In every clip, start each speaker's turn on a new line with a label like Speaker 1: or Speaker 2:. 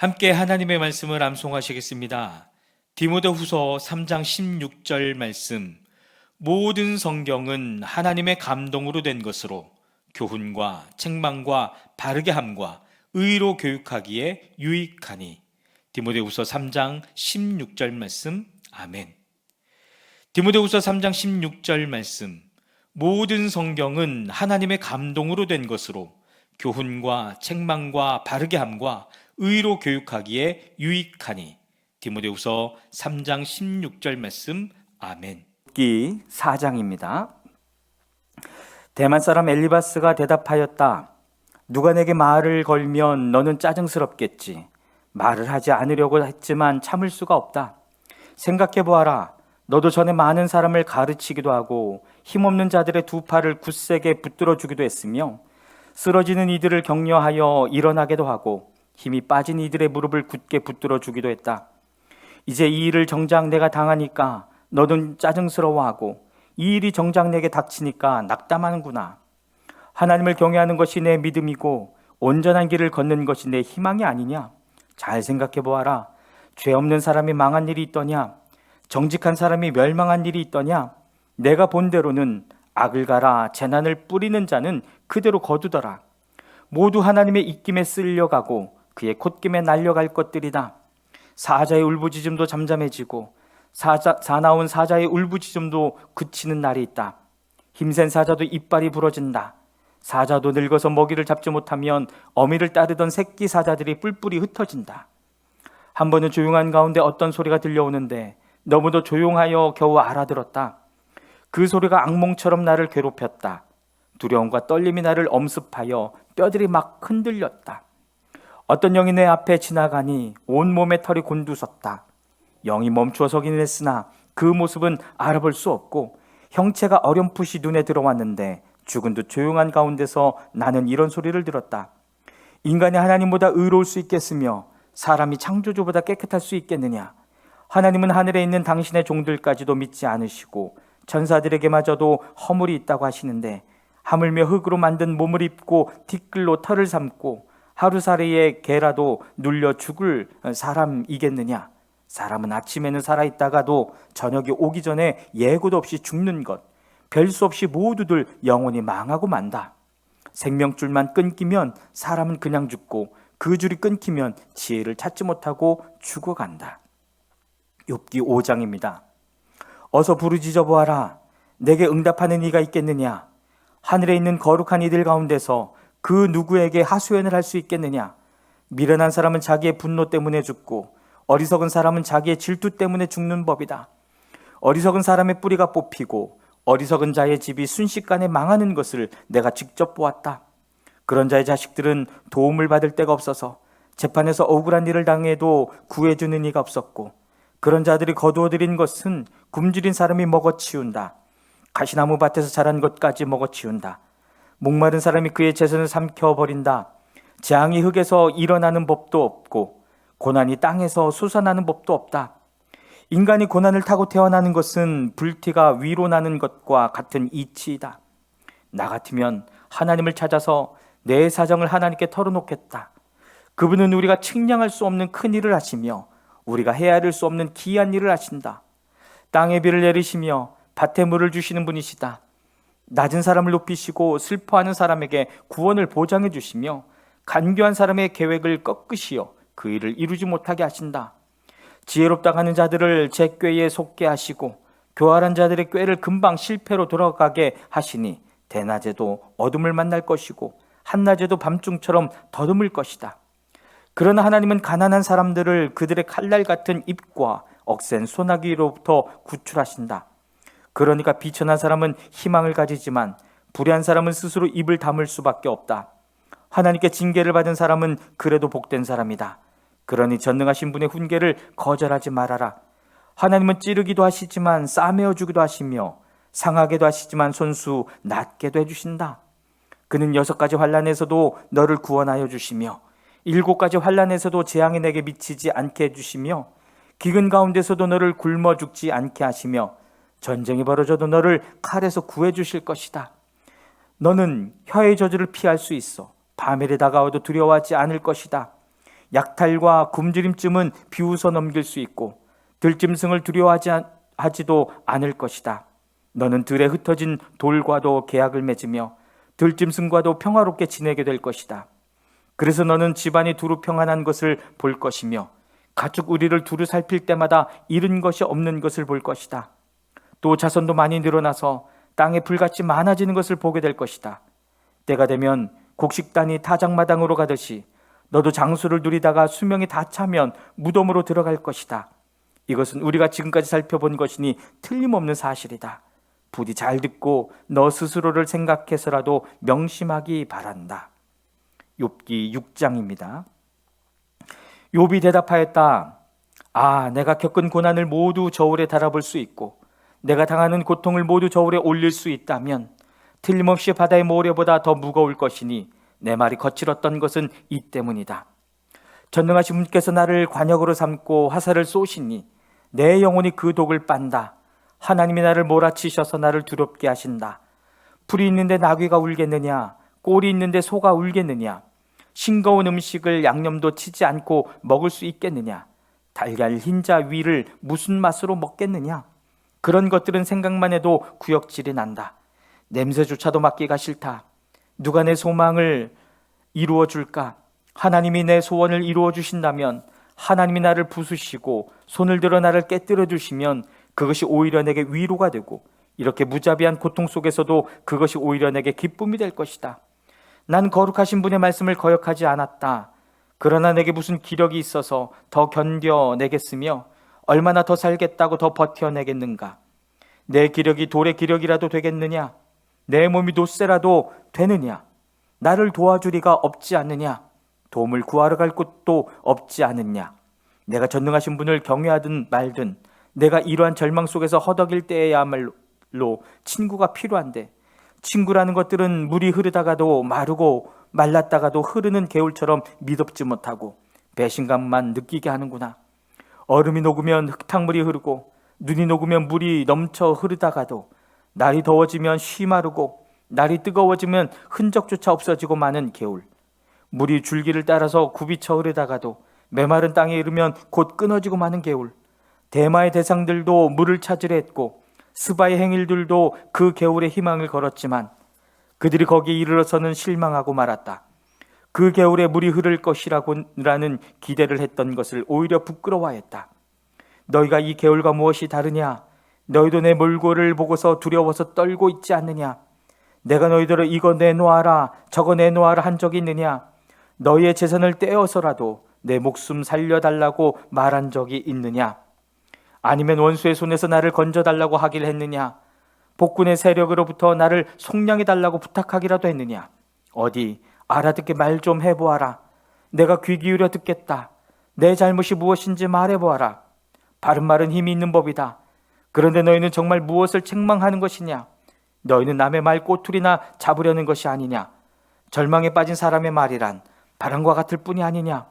Speaker 1: 함께 하나님의 말씀을 암송하시겠습니다. 디모데후서 3장 16절 말씀. 모든 성경은 하나님의 감동으로 된 것으로 교훈과 책망과 바르게 함과 의로 교육하기에 유익하니. 디모데후서 3장 16절 말씀. 아멘. 디모데후서 3장 16절 말씀. 모든 성경은 하나님의 감동으로 된 것으로 교훈과 책망과 바르게 함과 의로 교육하기에 유익하니. 디모데후서 3장 16절 말씀. 아멘.
Speaker 2: 기 4장입니다. 대만 사람 엘리바스가 대답하였다. 누가 내게 말을 걸면 너는 짜증스럽겠지. 말을 하지 않으려고 했지만 참을 수가 없다. 생각해 보아라. 너도 전에 많은 사람을 가르치기도 하고 힘없는 자들의 두 팔을 굳세게 붙들어 주기도 했으며 쓰러지는 이들을 격려하여 일어나게도 하고 힘이 빠진 이들의 무릎을 굳게 붙들어 주기도 했다. 이제 이 일을 정작 내가 당하니까 너는 짜증스러워하고 이 일이 정작 내게 닥치니까 낙담하는구나. 하나님을 경외하는 것이 내 믿음이고 온전한 길을 걷는 것이 내 희망이 아니냐. 잘 생각해 보아라. 죄 없는 사람이 망한 일이 있더냐? 정직한 사람이 멸망한 일이 있더냐? 내가 본 대로는 악을 갈아 재난을 뿌리는 자는 그대로 거두더라. 모두 하나님의 입김에 쓸려가고 그의 콧김에 날려갈 것들이다. 사자의 울부짖음도 잠잠해지고 사나운 사자의 울부짖음도 그치는 날이 있다. 힘센 사자도 이빨이 부러진다. 사자도 늙어서 먹이를 잡지 못하면 어미를 따르던 새끼 사자들이 뿔뿔이 흩어진다. 한 번은 조용한 가운데 어떤 소리가 들려오는데 너무도 조용하여 겨우 알아들었다. 그 소리가 악몽처럼 나를 괴롭혔다. 두려움과 떨림이 나를 엄습하여 뼈들이 막 흔들렸다. 어떤 영이 내 앞에 지나가니 온몸에 털이 곤두섰다. 영이 멈추어 서긴 했으나 그 모습은 알아볼 수 없고 형체가 어렴풋이 눈에 들어왔는데 죽은 듯 조용한 가운데서 나는 이런 소리를 들었다. 인간이 하나님보다 의로울 수 있겠으며 사람이 창조주보다 깨끗할 수 있겠느냐. 하나님은 하늘에 있는 당신의 종들까지도 믿지 않으시고 천사들에게마저도 허물이 있다고 하시는데 하물며 흙으로 만든 몸을 입고 티끌로 털을 삼고 하루살이의 개라도 눌려 죽을 사람이겠느냐. 사람은 아침에는 살아있다가도 저녁이 오기 전에 예고도 없이 죽는 것, 별 수 없이 모두들 영원히 망하고 만다. 생명줄만 끊기면 사람은 그냥 죽고 그 줄이 끊기면 지혜를 찾지 못하고 죽어간다. 욥기 5장입니다. 어서 부르짖어 보아라. 내게 응답하는 이가 있겠느냐. 하늘에 있는 거룩한 이들 가운데서 그 누구에게 하소연을 할 수 있겠느냐. 미련한 사람은 자기의 분노 때문에 죽고 어리석은 사람은 자기의 질투 때문에 죽는 법이다. 어리석은 사람의 뿌리가 뽑히고 어리석은 자의 집이 순식간에 망하는 것을 내가 직접 보았다. 그런 자의 자식들은 도움을 받을 데가 없어서 재판에서 억울한 일을 당해도 구해주는 이가 없었고 그런 자들이 거두어들인 것은 굶주린 사람이 먹어치운다. 가시나무 밭에서 자란 것까지 먹어치운다. 목마른 사람이 그의 재산을 삼켜버린다. 재앙이 흙에서 일어나는 법도 없고 고난이 땅에서 솟아나는 법도 없다. 인간이 고난을 타고 태어나는 것은 불티가 위로 나는 것과 같은 이치이다. 나 같으면 하나님을 찾아서 내 사정을 하나님께 털어놓겠다. 그분은 우리가 측량할 수 없는 큰 일을 하시며 우리가 헤아릴 수 없는 기이한 일을 하신다. 땅에 비를 내리시며 밭에 물을 주시는 분이시다. 낮은 사람을 높이시고 슬퍼하는 사람에게 구원을 보장해 주시며 간교한 사람의 계획을 꺾으시어 그 일을 이루지 못하게 하신다. 지혜롭다고 하는 자들을 제 꾀에 속게 하시고 교활한 자들의 꾀를 금방 실패로 돌아가게 하시니 대낮에도 어둠을 만날 것이고 한낮에도 밤중처럼 더듬을 것이다. 그러나 하나님은 가난한 사람들을 그들의 칼날 같은 입과 억센 소나기로부터 구출하신다. 그러니까 비천한 사람은 희망을 가지지만 불의한 사람은 스스로 입을 다물 수밖에 없다. 하나님께 징계를 받은 사람은 그래도 복된 사람이다. 그러니 전능하신 분의 훈계를 거절하지 말아라. 하나님은 찌르기도 하시지만 싸매어 주기도 하시며 상하게도 하시지만 손수 낫게도 해주신다. 그는 6가지 환난에서도 너를 구원하여 주시며 7가지 환난에서도 재앙이 내게 미치지 않게 해주시며 기근 가운데서도 너를 굶어 죽지 않게 하시며 전쟁이 벌어져도 너를 칼에서 구해 주실 것이다. 너는 혀의 저주를 피할 수 있어. 밤에 다가와도 두려워하지 않을 것이다. 약탈과 굶주림쯤은 비웃어 넘길 수 있고 들짐승을 두려워하지도 않을 것이다. 너는 들에 흩어진 돌과도 계약을 맺으며 들짐승과도 평화롭게 지내게 될 것이다. 그래서 너는 집안이 두루 평안한 것을 볼 것이며 가축 우리를 두루 살필 때마다 잃은 것이 없는 것을 볼 것이다. 또 자손도 많이 늘어나서 땅에 불같이 많아지는 것을 보게 될 것이다. 때가 되면 곡식단이 타작마당으로 가듯이 너도 장수를 누리다가 수명이 다 차면 무덤으로 들어갈 것이다. 이것은 우리가 지금까지 살펴본 것이니 틀림없는 사실이다. 부디 잘 듣고 너 스스로를 생각해서라도 명심하기 바란다. 욥기 6장입니다. 욥이 대답하였다. 내가 겪은 고난을 모두 저울에 달아볼 수 있고 내가 당하는 고통을 모두 저울에 올릴 수 있다면 틀림없이 바다의 모래보다 더 무거울 것이니 내 말이 거칠었던 것은 이 때문이다. 전능하신 분께서 나를 관역으로 삼고 화살을 쏘시니 내 영혼이 그 독을 빤다. 하나님이 나를 몰아치셔서 나를 두렵게 하신다. 풀이 있는데 나귀가 울겠느냐? 꼴이 있는데 소가 울겠느냐? 싱거운 음식을 양념도 치지 않고 먹을 수 있겠느냐? 달걀 흰자 위를 무슨 맛으로 먹겠느냐? 그런 것들은 생각만 해도 구역질이 난다. 냄새조차도 맡기가 싫다. 누가 내 소망을 이루어 줄까? 하나님이 내 소원을 이루어 주신다면, 하나님이 나를 부수시고 손을 들어 나를 깨뜨려 주시면 그것이 오히려 내게 위로가 되고, 이렇게 무자비한 고통 속에서도 그것이 오히려 내게 기쁨이 될 것이다. 난 거룩하신 분의 말씀을 거역하지 않았다. 그러나 내게 무슨 기력이 있어서 더 견뎌내겠으며 얼마나 더 살겠다고 더 버텨내겠는가? 내 기력이 돌의 기력이라도 되겠느냐? 내 몸이 돛새라도 되느냐? 나를 도와주리가 없지 않느냐? 도움을 구하러 갈 곳도 없지 않느냐? 내가 전능하신 분을 경외하든 말든 내가 이러한 절망 속에서 허덕일 때에야말로 친구가 필요한데, 친구라는 것들은 물이 흐르다가도 마르고 말랐다가도 흐르는 개울처럼 미덥지 못하고 배신감만 느끼게 하는구나. 얼음이 녹으면 흙탕물이 흐르고 눈이 녹으면 물이 넘쳐 흐르다가도 날이 더워지면 쉬 마르고 날이 뜨거워지면 흔적조차 없어지고 마는 개울. 물이 줄기를 따라서 굽이쳐 흐르다가도 메마른 땅에 이르면 곧 끊어지고 마는 개울. 대마의 대상들도 물을 찾으려 했고 스바의 행일들도 그 개울에 희망을 걸었지만 그들이 거기에 이르러서는 실망하고 말았다. 그 개울에 물이 흐를 것이라는 기대를 했던 것을 오히려 부끄러워했다. 너희가 이 개울과 무엇이 다르냐? 너희도 내 몰골을 보고서 두려워서 떨고 있지 않느냐? 내가 너희들을 이거 내놓아라 저거 내놓아라 한 적이 있느냐? 너희의 재산을 떼어서라도 내 목숨 살려달라고 말한 적이 있느냐? 아니면 원수의 손에서 나를 건져달라고 하길 했느냐? 복군의 세력으로부터 나를 속량해달라고 부탁하기라도 했느냐? 어디 알아듣게 말 좀 해보아라. 내가 귀 기울여 듣겠다. 내 잘못이 무엇인지 말해보아라. 바른 말은 힘이 있는 법이다. 그런데 너희는 정말 무엇을 책망하는 것이냐? 너희는 남의 말 꼬투리나 잡으려는 것이 아니냐? 절망에 빠진 사람의 말이란 바람과 같을 뿐이 아니냐?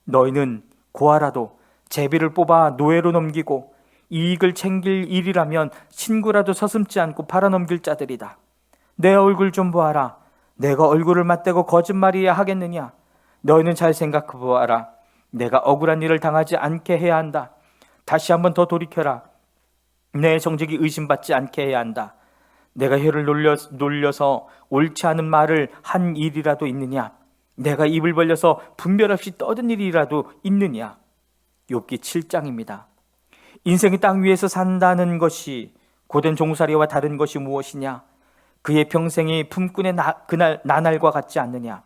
Speaker 2: 너희는 고아라도 제비를 뽑아 노예로 넘기고 이익을 챙길 일이라면 친구라도 서슴지 않고 팔아넘길 자들이다. 내 얼굴 좀 보아라. 내가 얼굴을 맞대고 거짓말이야 하겠느냐? 너희는 잘 생각해 보아라. 내가 억울한 일을 당하지 않게 해야 한다. 다시 한번 더 돌이켜라. 내 정직이 의심받지 않게 해야 한다. 내가 혀를 놀려서 옳지 않은 말을 한 일이라도 있느냐? 내가 입을 벌려서 분별 없이 떠든 일이라도 있느냐? 욥기 7장입니다. 인생이 땅 위에서 산다는 것이 고된 종살이와 다른 것이 무엇이냐? 그의 평생이 품꾼의 그날 나날과 같지 않느냐?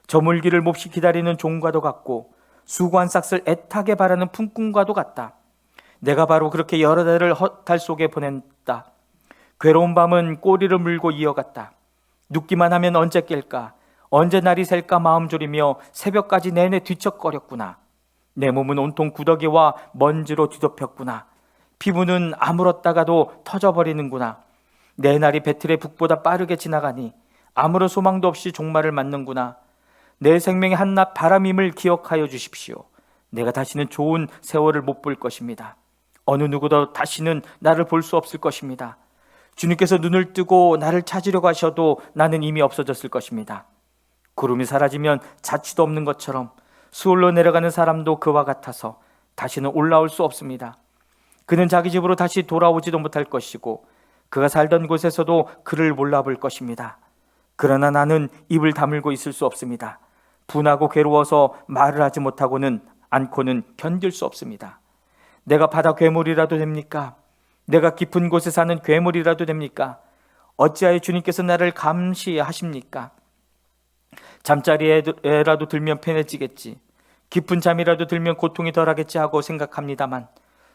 Speaker 2: 저물기를 몹시 기다리는 종과도 같고 수고한 싹을 애타게 바라는 품꾼과도 같다. 내가 바로 그렇게 여러 달을 허탈 속에 보냈다. 괴로운 밤은 꼬리를 물고 이어갔다. 눕기만 하면 언제 깰까? 언제 날이 셀까 마음 졸이며 새벽까지 내내 뒤척거렸구나. 내 몸은 온통 구더기와 먼지로 뒤덮였구나. 피부는 아물었다가도 터져버리는구나. 내 날이 배틀의 북보다 빠르게 지나가니 아무런 소망도 없이 종말을 맞는구나. 내 생명의 한낱 바람임을 기억하여 주십시오. 내가 다시는 좋은 세월을 못 볼 것입니다. 어느 누구도 다시는 나를 볼 수 없을 것입니다. 주님께서 눈을 뜨고 나를 찾으려고 하셔도 나는 이미 없어졌을 것입니다. 구름이 사라지면 자취도 없는 것처럼 수월로 내려가는 사람도 그와 같아서 다시는 올라올 수 없습니다. 그는 자기 집으로 다시 돌아오지도 못할 것이고 그가 살던 곳에서도 그를 몰라볼 것입니다. 그러나 나는 입을 다물고 있을 수 없습니다. 분하고 괴로워서 말을 하지 못하고는 않고는 견딜 수 없습니다. 내가 바다 괴물이라도 됩니까? 내가 깊은 곳에 사는 괴물이라도 됩니까? 어찌하여 주님께서 나를 감시하십니까? 잠자리에라도 들면 편해지겠지, 깊은 잠이라도 들면 고통이 덜하겠지 하고 생각합니다만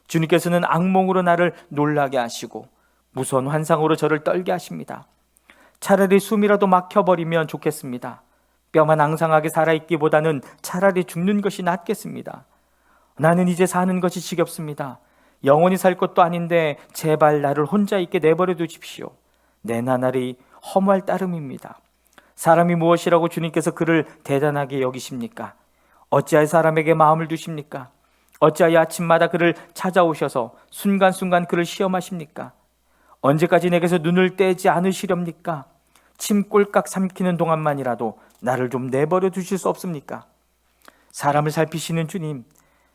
Speaker 2: 주님께서는 악몽으로 나를 놀라게 하시고 무서운 환상으로 저를 떨게 하십니다. 차라리 숨이라도 막혀버리면 좋겠습니다. 뼈만 앙상하게 살아있기보다는 차라리 죽는 것이 낫겠습니다. 나는 이제 사는 것이 지겹습니다. 영원히 살 것도 아닌데 제발 나를 혼자 있게 내버려 두십시오. 내 나날이 허무할 따름입니다. 사람이 무엇이라고 주님께서 그를 대단하게 여기십니까? 어찌하여 사람에게 마음을 두십니까? 어찌하여 아침마다 그를 찾아오셔서 순간순간 그를 시험하십니까? 언제까지 내게서 눈을 떼지 않으시렵니까? 침 꼴깍 삼키는 동안만이라도 나를 좀 내버려 두실 수 없습니까? 사람을 살피시는 주님,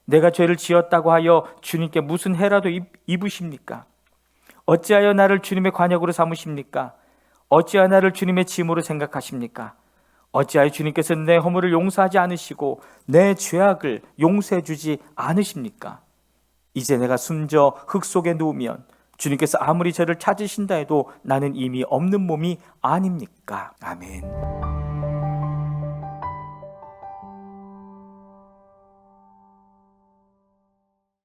Speaker 2: 내가 죄를 지었다고 하여 주님께 무슨 해라도 입으십니까? 어찌하여 나를 주님의 관역으로 삼으십니까? 어찌하여 나를 주님의 짐으로 생각하십니까? 어찌하여 주님께서 내 허물을 용서하지 않으시고 내 죄악을 용서해 주지 않으십니까? 이제 내가 숨져 흙 속에 누우면 주님께서 아무리 저를 찾으신다 해도 나는 이미 없는 몸이 아닙니까? 아멘.